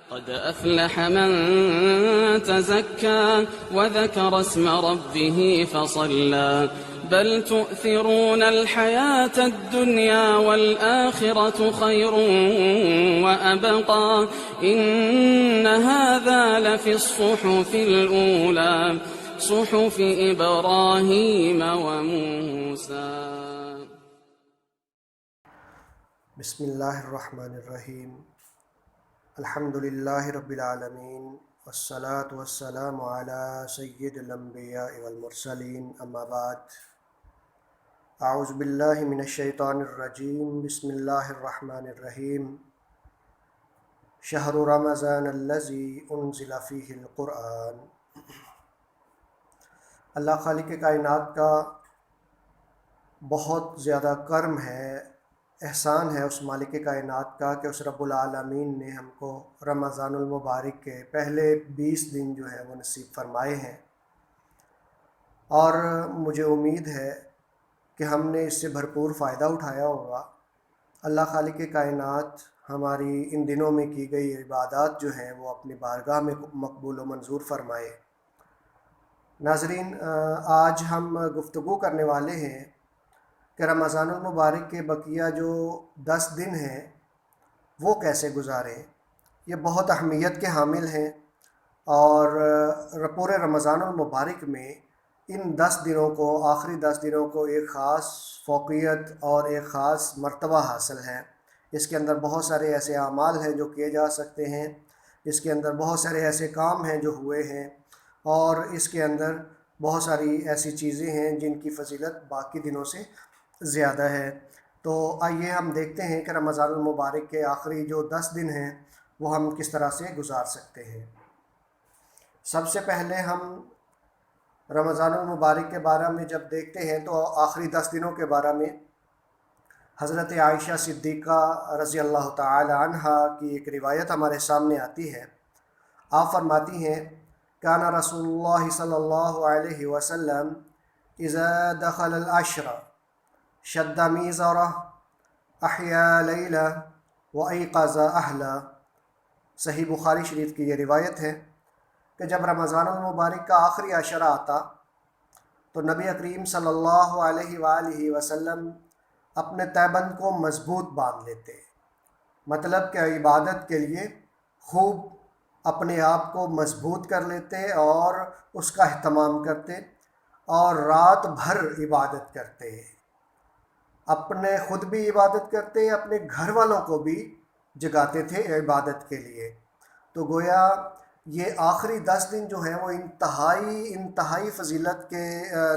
قد أفلح من تزكى وذكر اسم ربه فصلى بل تؤثرون الحياة الدنيا والآخرة خير وأبقى إن هذا لفي الصحف الأولى صحف إبراهيم وموسى. بسم اللہ الرحمن الرحیم. الحمد للہ رب العالمین والصلاة والسلام علی سید الانبیاء والمرسلین. اما بعد، اعوذ باللہ من الشیطان الرجیم. بسم اللہ الرحمن الرحیم. شہر رمضان الذی انزل فیہ القرآن. اللہ خالق کائنات کا بہت زیادہ کرم ہے، احسان ہے اس مالک کائنات کا کہ اس رب العالمین نے ہم کو رمضان المبارک کے پہلے 20 دن جو ہے وہ نصیب فرمائے ہیں، اور مجھے امید ہے کہ ہم نے اس سے بھرپور فائدہ اٹھایا ہوگا. اللہ خالق کائنات ہماری ان دنوں میں کی گئی عبادات جو ہیں وہ اپنی بارگاہ میں مقبول و منظور فرمائے. ناظرین، آج ہم گفتگو کرنے والے ہیں کہ رمضان المبارک کے بقیہ جو 10 دن ہیں وہ کیسے گزاریں. یہ بہت اہمیت کے حامل ہیں، اور پورے رمضان المبارک میں ان 10 دنوں کو، آخری 10 دنوں کو ایک خاص فوقیت اور ایک خاص مرتبہ حاصل ہے. اس کے اندر بہت سارے ایسے اعمال ہیں جو کیے جا سکتے ہیں، اس کے اندر بہت سارے ایسے کام ہیں جو ہوئے ہیں، اور اس کے اندر بہت ساری ایسی چیزیں ہیں جن کی فضیلت باقی دنوں سے زیادہ ہے. تو آئیے ہم دیکھتے ہیں کہ رمضان المبارک کے آخری جو 10 دن ہیں وہ ہم کس طرح سے گزار سکتے ہیں. سب سے پہلے ہم رمضان المبارک کے بارے میں جب دیکھتے ہیں تو آخری 10 دنوں کے بارے میں حضرت عائشہ صدیقہ رضی اللہ تعالی عنہا کی ایک روایت ہمارے سامنے آتی ہے. آپ فرماتی ہیں، کان رسول اللہ صلی اللہ علیہ وسلم اذا دخل العشر شد میزرہ احیا لیلہ وایقظ اہلہ. صحیح بخاری شریف کی یہ روایت ہے کہ جب رمضان المبارک کا آخری عشرہ آتا تو نبی کریم صلی اللہ علیہ وآلہ وسلم اپنے تہبند کو مضبوط باندھ لیتے، مطلب کہ عبادت کے لیے خوب اپنے آپ کو مضبوط کر لیتے اور اس کا اہتمام کرتے، اور رات بھر عبادت کرتے، اپنے خود بھی عبادت کرتے، اپنے گھر والوں کو بھی جگاتے تھے عبادت کے لیے. تو گویا یہ آخری 10 دن جو ہیں وہ انتہائی فضیلت کے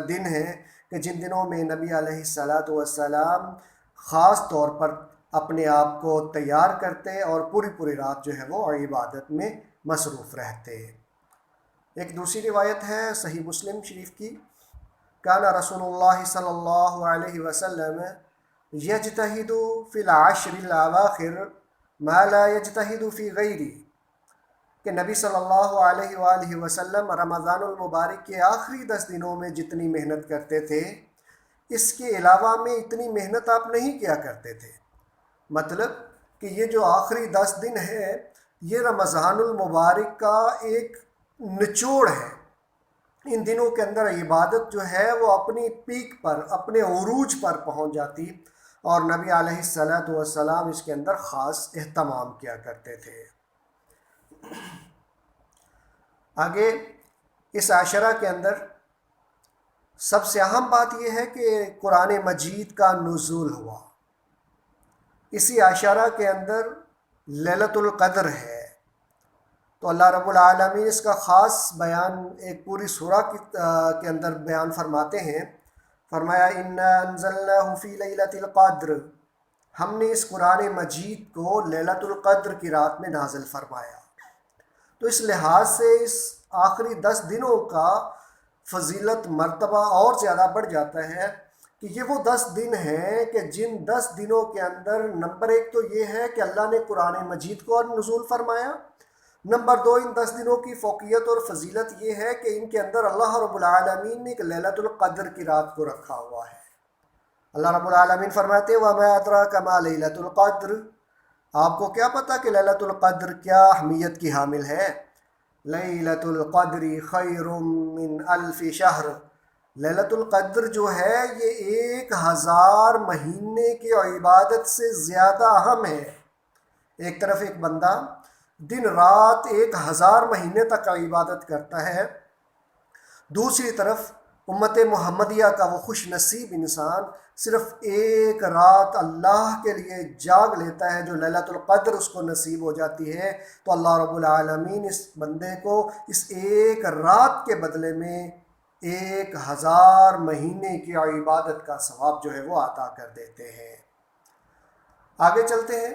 دن ہیں کہ جن دنوں میں نبی علیہ الصلاۃ والسلام خاص طور پر اپنے آپ کو تیار کرتے اور پوری رات جو ہے وہ عبادت میں مصروف رہتے. ایک دوسری روایت ہے صحیح مسلم شریف کی، کان رسول اللہ صلی اللہ علیہ وسلم یجتہد فی العشر الاواخر ما لا یجتہد فی غیری، کہ نبی صلی اللہ علیہ وآلہ وسلم رمضان المبارک کے آخری 10 دنوں میں جتنی محنت کرتے تھے اس کے علاوہ میں اتنی محنت آپ نہیں کیا کرتے تھے. مطلب کہ یہ جو آخری 10 دن ہے یہ رمضان المبارک کا ایک نچوڑ ہے. ان دنوں کے اندر عبادت جو ہے وہ اپنی پیک پر، اپنے عروج پر پہنچ جاتی، اور نبی علیہ الصلاۃ والسلام اس کے اندر خاص اہتمام کیا کرتے تھے. آگے اس عشرہ کے اندر سب سے اہم بات یہ ہے کہ قرآن مجید کا نزول ہوا. اسی عشرہ کے اندر لیلۃ القدر ہے، تو اللہ رب العالمین اس کا خاص بیان ایک پوری سورہ کے اندر بیان فرماتے ہیں. فرمایا انا انزلناہ فی لیلۃ القدر، ہم نے اس قرآن مجید کو لیلۃ القدر کی رات میں نازل فرمایا. تو اس لحاظ سے اس آخری 10 دنوں کا فضیلت مرتبہ اور زیادہ بڑھ جاتا ہے کہ یہ وہ 10 دن ہیں کہ جن 10 دنوں کے اندر نمبر 1 تو یہ ہے کہ اللہ نے قرآن مجید کو نزول فرمایا، نمبر 2 ان 10 دنوں کی فوقیت اور فضیلت یہ ہے کہ ان کے اندر اللہ رب العالمین نے ایک لیلۃ القدر کی رات کو رکھا ہوا ہے. اللہ رب العالمین فرماتے وَمَا أَدْرَاكَ مَا لَيْلَةُ الْقَدْرِ، آپ کو کیا پتہ کہ لیلۃ القدر کیا اہمیت کی حامل ہے؟ لیلۃ القدر خیر من الف شہر، لیلۃ القدر جو ہے یہ 1000 مہینے کی عبادت سے زیادہ اہم ہے۔ ایک طرف ایک بندہ دن رات 1000 مہینے تک عبادت کرتا ہے، دوسری طرف امت محمدیہ کا وہ خوش نصیب انسان صرف ایک رات اللہ کے لیے جاگ لیتا ہے جو لیلۃ القدر اس کو نصیب ہو جاتی ہے، تو اللہ رب العالمین اس بندے کو اس ایک رات کے بدلے میں 1000 مہینے کی عبادت کا ثواب جو ہے وہ عطا کر دیتے ہیں۔ آگے چلتے ہیں۔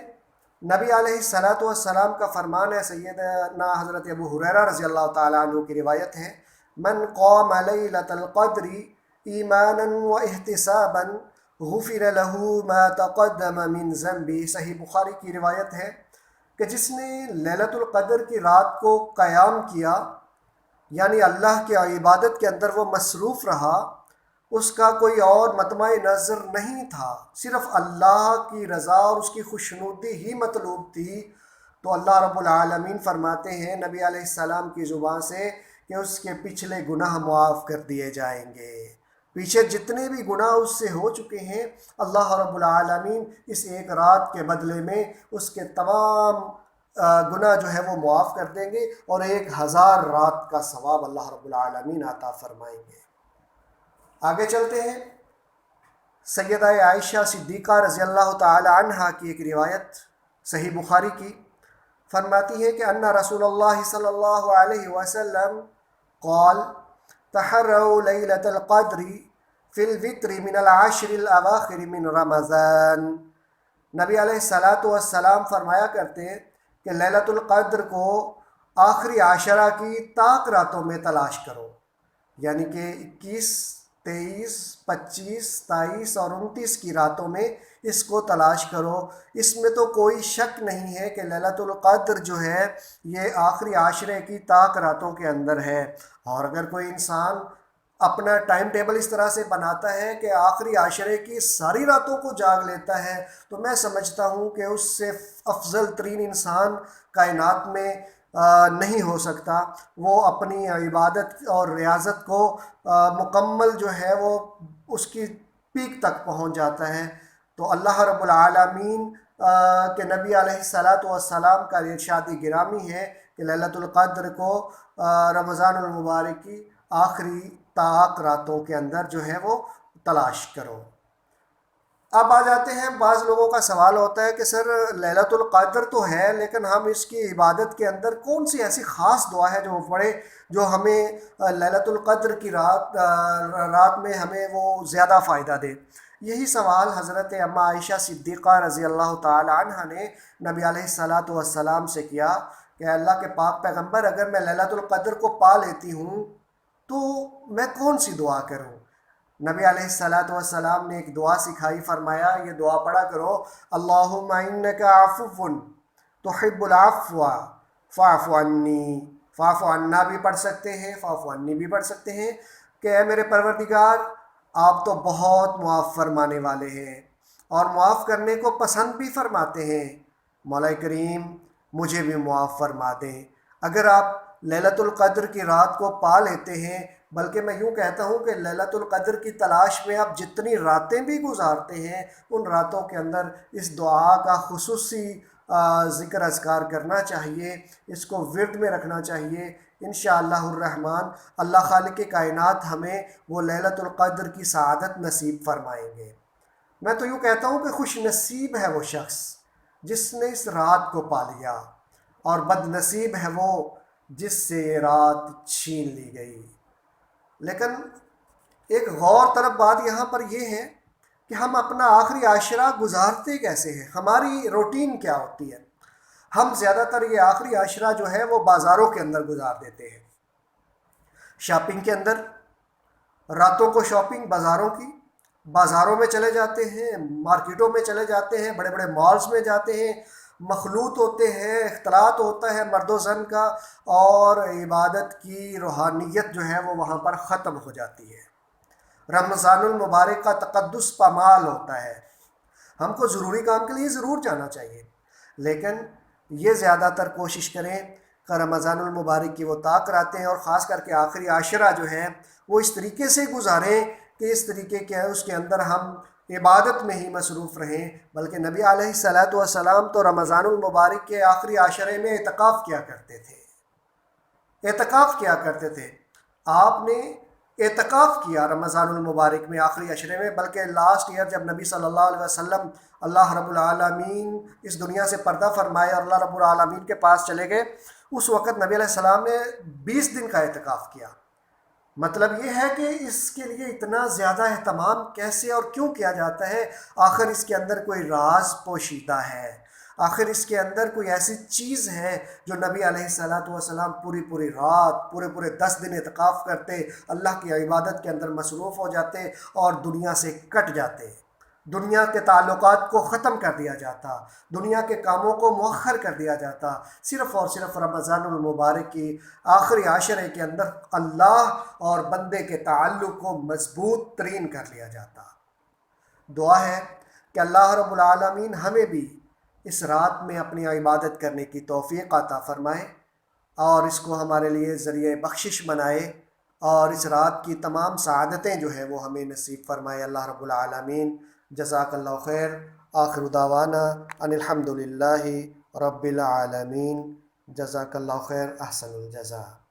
نبی علیہ السلام کا فرمان ہے، سیدنا حضرت ابو ہریرہ رضی اللہ تعالیٰ عنہ کی روایت ہے، من قام لیلۃ القدر ایمانا و احتسابا غفر له ما تقدم من ذنبه، صحیح بخاری کی روایت ہے کہ جس نے لیلۃ القدر کی رات کو قیام کیا، یعنی اللہ کی عبادت کے اندر وہ مصروف رہا، اس کا کوئی اور مطمع نظر نہیں تھا، صرف اللہ کی رضا اور اس کی خوشنودی ہی مطلوب تھی، تو اللہ رب العالمین فرماتے ہیں نبی علیہ السلام کی زبان سے کہ اس کے پچھلے گناہ معاف کر دیے جائیں گے۔ پیچھے جتنے بھی گناہ اس سے ہو چکے ہیں اللہ رب العالمین اس ایک رات کے بدلے میں اس کے تمام گناہ جو ہے وہ معاف کر دیں گے اور 1000 رات کا ثواب اللہ رب العالمین عطا فرمائیں گے۔ آگے چلتے ہیں۔ سیدہ عائشہ صدیقہ رضی اللہ تعالی عنہا کی ایک روایت صحیح بخاری کی، فرماتی ہے کہ ان رسول اللہ صلی اللہ علیہ وسلم قال تحروا لیلۃ القدر فی الوتر من العشر الاواخر من رمضان، نبی علیہ السلام فرمایا کرتے ہیں کہ لیلۃ القدر کو آخری عاشرہ کی طاق راتوں میں تلاش کرو، یعنی کہ 21، 23، 25، 27 اور 29 کی راتوں میں اس کو تلاش کرو۔ اس میں تو کوئی شک نہیں ہے کہ لیلۃ القدر جو ہے یہ آخری عاشرے کی طاق راتوں کے اندر ہے، اور اگر کوئی انسان اپنا ٹائم ٹیبل اس طرح سے بناتا ہے کہ آخری عاشرے کی ساری راتوں کو جاگ لیتا ہے، تو میں سمجھتا ہوں کہ اس سے افضل ترین انسان کائنات میں نہیں ہو سکتا۔ وہ اپنی عبادت اور ریاضت کو مکمل جو ہے وہ اس کی پیک تک پہنچ جاتا ہے۔ تو اللہ رب العالمین کے نبی علیہ السلام کا ارشاد گرامی ہے کہ لیلۃ القدر کو رمضان المبارک کی آخری طاق راتوں کے اندر جو ہے وہ تلاش کرو۔ اب آ جاتے ہیں، بعض لوگوں کا سوال ہوتا ہے کہ سر لیلۃ القدر تو ہے لیکن ہم اس کی عبادت کے اندر کون سی ایسی خاص دعا ہے جو پڑھے جو ہمیں لیلۃ القدر کی رات میں ہمیں وہ زیادہ فائدہ دے؟ یہی سوال حضرت اما عائشہ صدیقہ رضی اللہ تعالی عنہ نے نبی علیہ السلام سے کیا کہ اللہ کے پاک پیغمبر، اگر میں لیلۃ القدر کو پا لیتی ہوں تو میں کون سی دعا کروں؟ نبی علیہ السلام نے ایک دعا سکھائی، فرمایا یہ دعا پڑھا کرو، اللہم انک عفو تحب العفو فاعف عنی، فاعف عنا بھی پڑھ سکتے ہیں، فاعف عنی بھی پڑھ سکتے ہیں کہ اے میرے پروردگار آپ تو بہت معاف فرمانے والے ہیں اور معاف کرنے کو پسند بھی فرماتے ہیں، مولا کریم مجھے بھی معاف فرما دیں۔ اگر آپ لیلۃ القدر کی رات کو پا لیتے ہیں، بلکہ میں یوں کہتا ہوں کہ لیلۃ القدر کی تلاش میں آپ جتنی راتیں بھی گزارتے ہیں ان راتوں کے اندر اس دعا کا خصوصی ذکر اذکار کرنا چاہیے، اس کو ورد میں رکھنا چاہیے۔ انشاءاللہ الرحمن اللہ خالق کائنات ہمیں وہ لیلۃ القدر کی سعادت نصیب فرمائیں گے۔ میں تو یوں کہتا ہوں کہ خوش نصیب ہے وہ شخص جس نے اس رات کو پا لیا، اور بد نصیب ہے وہ جس سے یہ رات چھین لی گئی۔ لیکن ایک غور طلب بات یہاں پر یہ ہے کہ ہم اپنا آخری عاشرہ گزارتے کیسے ہیں، ہماری روٹین کیا ہوتی ہے؟ ہم زیادہ تر یہ آخری عاشرہ جو ہے وہ بازاروں کے اندر گزار دیتے ہیں، شاپنگ کے اندر، راتوں کو شاپنگ بازاروں کی، بازاروں میں چلے جاتے ہیں، مارکیٹوں میں چلے جاتے ہیں، بڑے بڑے مالز میں جاتے ہیں، مخلوط ہوتے ہیں، اختلاط ہوتا ہے مرد و زن کا، اور عبادت کی روحانیت جو ہے وہ وہاں پر ختم ہو جاتی ہے۔ رمضان المبارک کا تقدس پامال ہوتا ہے۔ ہم کو ضروری کام کے لیے ضرور جانا چاہیے، لیکن یہ زیادہ تر کوشش کریں کہ رمضان المبارک کی وہ طاق راتیں ہیں اور خاص کر کے آخری عاشرہ جو ہے وہ اس طریقے سے گزاریں کہ اس طریقے کے اس کے اندر ہم عبادت میں ہی مصروف رہیں، بلکہ نبی علیہ الصلوۃ والسلام تو رمضان المبارک کے آخری عاشرے میں اعتکاف کیا کرتے تھے، اعتکاف کیا کرتے تھے۔ آپ نے اعتکاف کیا رمضان المبارک میں آخری عشرے میں، بلکہ لاسٹ ایئر جب نبی صلی اللہ علیہ وسلم اللہ رب العالمین اس دنیا سے پردہ فرمائے اور اللہ رب العالمین کے پاس چلے گئے، اس وقت نبی علیہ السلام نے 20 دن کا اعتکاف کیا۔ مطلب یہ ہے کہ اس کے لیے اتنا زیادہ اہتمام کیسے اور کیوں کیا جاتا ہے؟ آخر اس کے اندر کوئی راز پوشیدہ ہے، آخر اس کے اندر کوئی ایسی چیز ہے جو نبی علیہ الصلوۃ والسلام پوری رات پورے 10 دن اعتکاف کرتے، اللہ کی عبادت کے اندر مصروف ہو جاتے اور دنیا سے کٹ جاتے، دنیا کے تعلقات کو ختم کر دیا جاتا، دنیا کے کاموں کو مؤخر کر دیا جاتا، صرف اور صرف رمضان المبارک کی آخری عاشرے کے اندر اللہ اور بندے کے تعلق کو مضبوط ترین کر لیا جاتا۔ دعا ہے کہ اللہ رب العالمین ہمیں بھی اس رات میں اپنی عبادت کرنے کی توفیق عطا فرمائے اور اس کو ہمارے لیے ذریعہ بخشش بنائے، اور اس رات کی تمام سعادتیں جو ہے وہ ہمیں نصیب فرمائے اللہ رب العالمین۔ جزاک اللہ خیر۔ آخر دعوانا ان الحمد للہ رب العالمین۔ جزاک اللہ خیر، احسن الجزاء۔